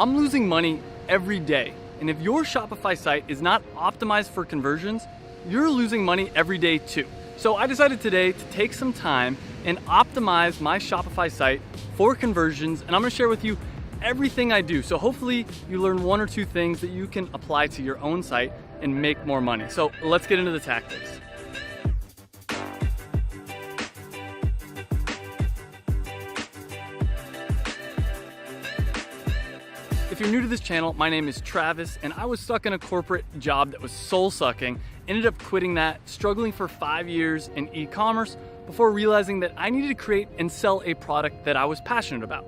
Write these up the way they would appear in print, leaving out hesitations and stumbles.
I'm losing money every day. And if your Shopify site is not optimized for conversions, you're losing money every day too. So I decided today to take some time and optimize my Shopify site for conversions, and I'm gonna share with you everything I do. So hopefully you learn one or two things that you can apply to your own site and make more money. So let's get into the tactics. If you're new to this channel, my name is Travis, and I was stuck in a corporate job that was soul-sucking, ended up quitting that, struggling for 5 years in e-commerce before realizing that I needed to create and sell a product that I was passionate about.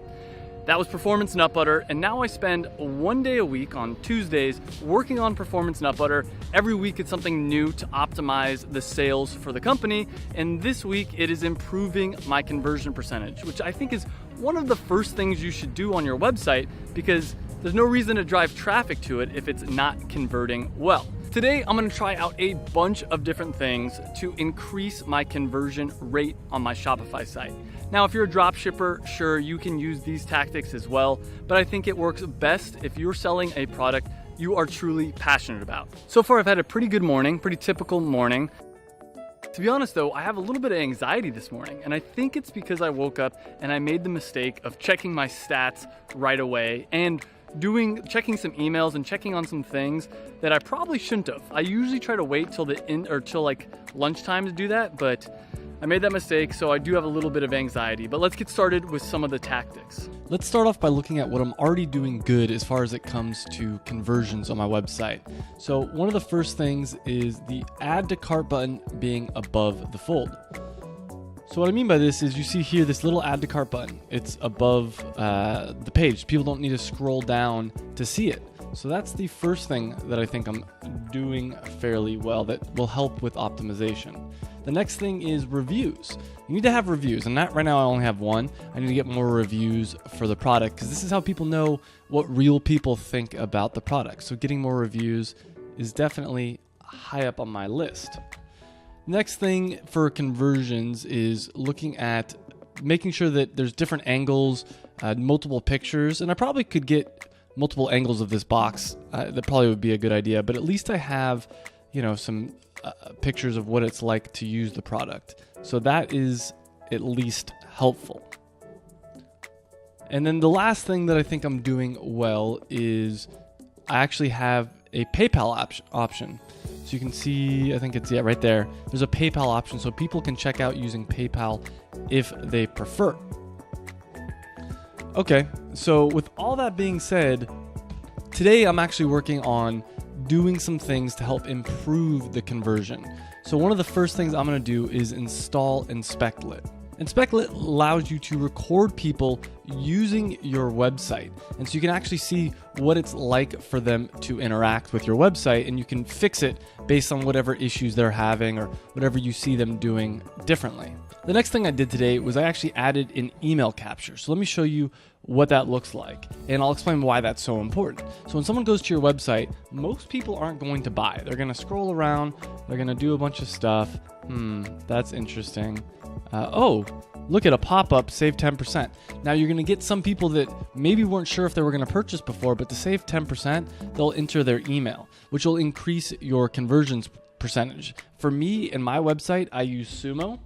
That was performance nut butter, and now I spend 1 day a week on Tuesdays working on performance nut butter. Every week it's something new to optimize the sales for the company, and this week it is improving my conversion percentage, which I think is one of the first things you should do on your website, because there's no reason to drive traffic to it if it's not converting well. Today, I'm gonna try out a bunch of different things to increase my conversion rate on my Shopify site. Now, if you're a drop shipper, sure, you can use these tactics as well, but I think it works best if you're selling a product you are truly passionate about. So far, I've had a pretty good morning, pretty typical morning. To be honest though, I have a little bit of anxiety this morning, and I think it's because I woke up and I made the mistake of checking my stats right away and checking some emails and checking on some things that I probably shouldn't have. I usually try to wait till till like lunchtime to do that, but I made that mistake, so I do have a little bit of anxiety. But let's get started with some of the tactics. Let's start off by looking at what I'm already doing good as far as it comes to conversions on my website. So one of the first things is the add to cart button being above the fold. So what I mean by this is you see here this little add to cart button. It's above the page. People don't need to scroll down to see it. So that's the first thing that I think I'm doing fairly well that will help with optimization. The next thing is reviews. You need to have reviews, and right now I only have one. I need to get more reviews for the product because this is how people know what real people think about the product. So getting more reviews is definitely high up on my list. Next thing for conversions is looking at making sure that there's different angles, multiple pictures, and I probably could get multiple angles of this box. That probably would be a good idea, but at least I have, some pictures of what it's like to use the product. So that is at least helpful. And then the last thing that I think I'm doing well is I actually have a PayPal option. So you can see, I think it's right there. There's a PayPal option so people can check out using PayPal if they prefer. Okay, so with all that being said, today I'm actually working on doing some things to help improve the conversion. So one of the first things I'm gonna do is install Inspectlet. Inspectlet allows you to record people using your website. And so you can actually see what it's like for them to interact with your website, and you can fix it based on whatever issues they're having or whatever you see them doing differently. The next thing I did today was I actually added an email capture. So let me show you what that looks like, and I'll explain why that's so important. So when someone goes to your website, most people aren't going to buy. They're gonna scroll around, they're gonna do a bunch of stuff. That's interesting. Oh, look at a pop-up, save 10%. Now you're gonna get some people that maybe weren't sure if they were gonna purchase before, but to save 10%, they'll enter their email, which will increase your conversions percentage. For me and my website, I use Sumo,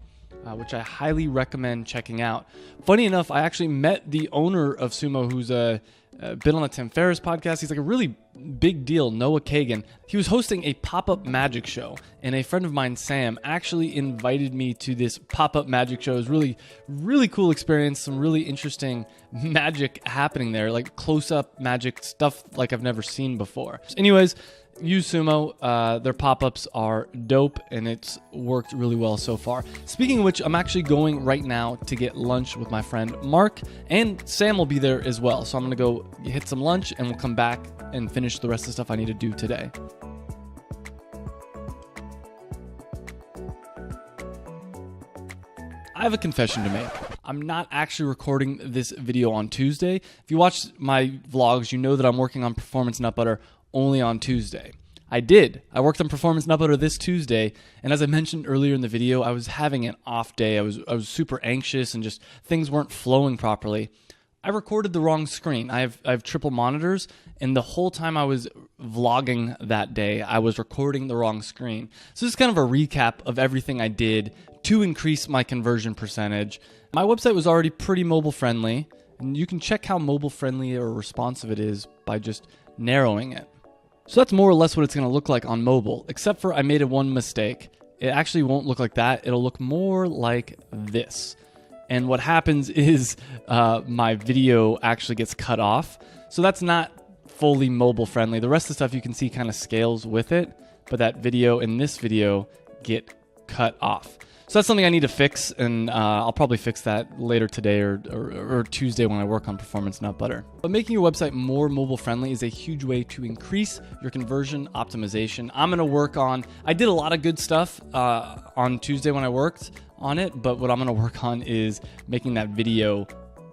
which I highly recommend checking out. Funny enough, I actually met the owner of Sumo, who's been on the Tim Ferriss podcast. He's like a really big deal, Noah Kagan. He was hosting a pop-up magic show, and a friend of mine, Sam, actually invited me to this pop-up magic show. It was really, really cool experience, some really interesting magic happening there, like close-up magic stuff like I've never seen before. Anyways, use Sumo. Their pop-ups are dope, and it's worked really well so far. Speaking of which, I'm actually going right now to get lunch with my friend Mark, and Sam will be there as well. So I'm going to go hit some lunch, and we'll come back and finish the rest of the stuff I need to do today. I have a confession to make. I'm not actually recording this video on Tuesday. If you watch my vlogs, you know that I'm working on Performance Nut Butter only on Tuesday. I worked on Performance Nut Butter this Tuesday, and as I mentioned earlier in the video, I was having an off day. I was super anxious and just things weren't flowing properly. I recorded the wrong screen. I have triple monitors, and the whole time I was vlogging that day, I was recording the wrong screen. So this is kind of a recap of everything I did to increase my conversion percentage. My website was already pretty mobile friendly, and you can check how mobile friendly or responsive it is by just narrowing it. So that's more or less what it's going to look like on mobile, except for I made one mistake. It actually won't look like that. It'll look more like this. And what happens is my video actually gets cut off. So that's not fully mobile friendly. The rest of the stuff you can see kind of scales with it, but that video and this video get cut off. So that's something I need to fix, and I'll probably fix that later today or Tuesday when I work on Performance Nut Butter. But making your website more mobile friendly is a huge way to increase your conversion optimization. I'm going to work on, I did a lot of good stuff on Tuesday when I worked on it, but what I'm going to work on is making that video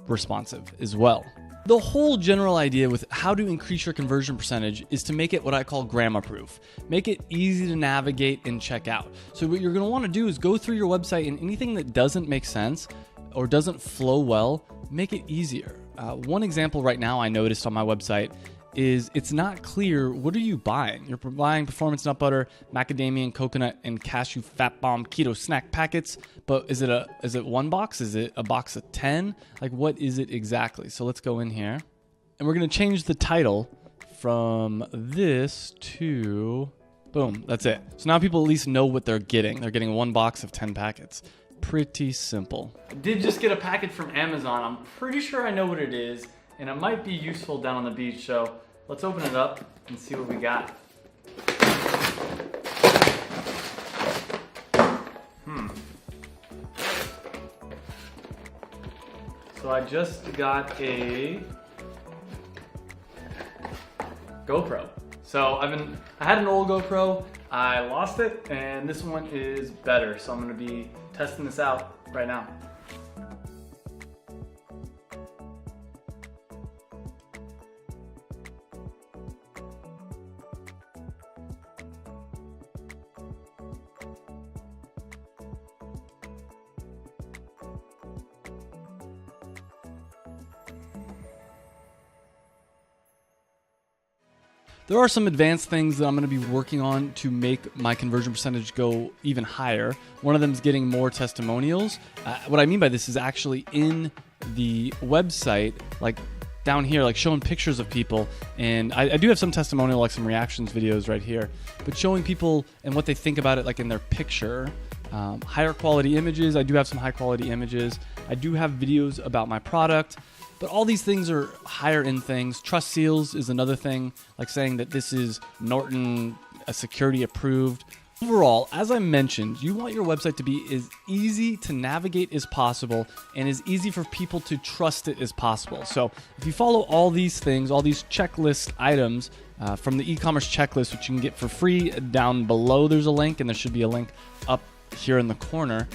responsive as well. The whole general idea with how to increase your conversion percentage is to make it what I call grammar proof. Make it easy to navigate and check out. So what you're going to want to do is go through your website, and anything that doesn't make sense or doesn't flow well, make it easier. One example right now I noticed on my website is it's not clear, what are you buying? You're buying Performance Nut Butter, macadamia and coconut and cashew fat bomb keto snack packets, but is it one box? Is it a box of 10? Like, what is it exactly? So let's go in here, and we're gonna change the title from this to, boom, that's it. So now people at least know what they're getting. They're getting one box of 10 packets. Pretty simple. I did just get a package from Amazon. I'm pretty sure I know what it is, and it might be useful down on the beach, so let's open it up and see what we got. So I just got a GoPro. So I had an old GoPro, I lost it, and this one is better. So I'm gonna be testing this out right now. There are some advanced things that I'm going to be working on to make my conversion percentage go even higher. One of them is getting more testimonials. What I mean by this is actually in the website, like down here, like showing pictures of people. And I do have some testimonial, like some reactions videos right here, but showing people and what they think about it, like in their picture. Higher quality images. I do have some high quality images. I do have videos about my product. But all these things are higher end things. Trust seals is another thing, like saying that this is Norton security approved. Overall, as I mentioned, you want your website to be as easy to navigate as possible and as easy for people to trust it as possible. So if you follow all these things, all these checklist items from the e-commerce checklist, which you can get for free down below, there's a link, and there should be a link up here in the corner,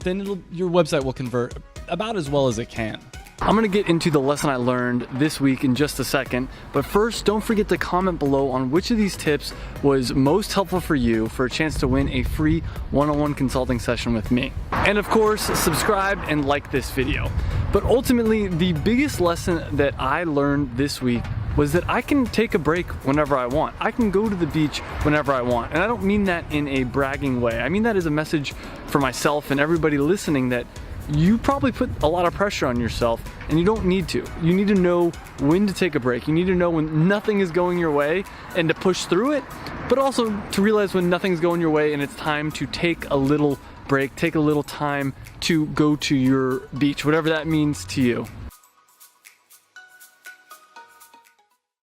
then your website will convert about as well as it can. I'm gonna get into the lesson I learned this week in just a second, but first, don't forget to comment below on which of these tips was most helpful for you for a chance to win a free one-on-one consulting session with me. And of course, subscribe and like this video. But ultimately, the biggest lesson that I learned this week was that I can take a break whenever I want. I can go to the beach whenever I want. And I don't mean that in a bragging way. I mean that as a message for myself and everybody listening that you probably put a lot of pressure on yourself, and you don't need to. You need to know when to take a break. You need to know when nothing is going your way and to push through it, but also to realize when nothing's going your way and it's time to take a little break, take a little time to go to your beach, whatever that means to you.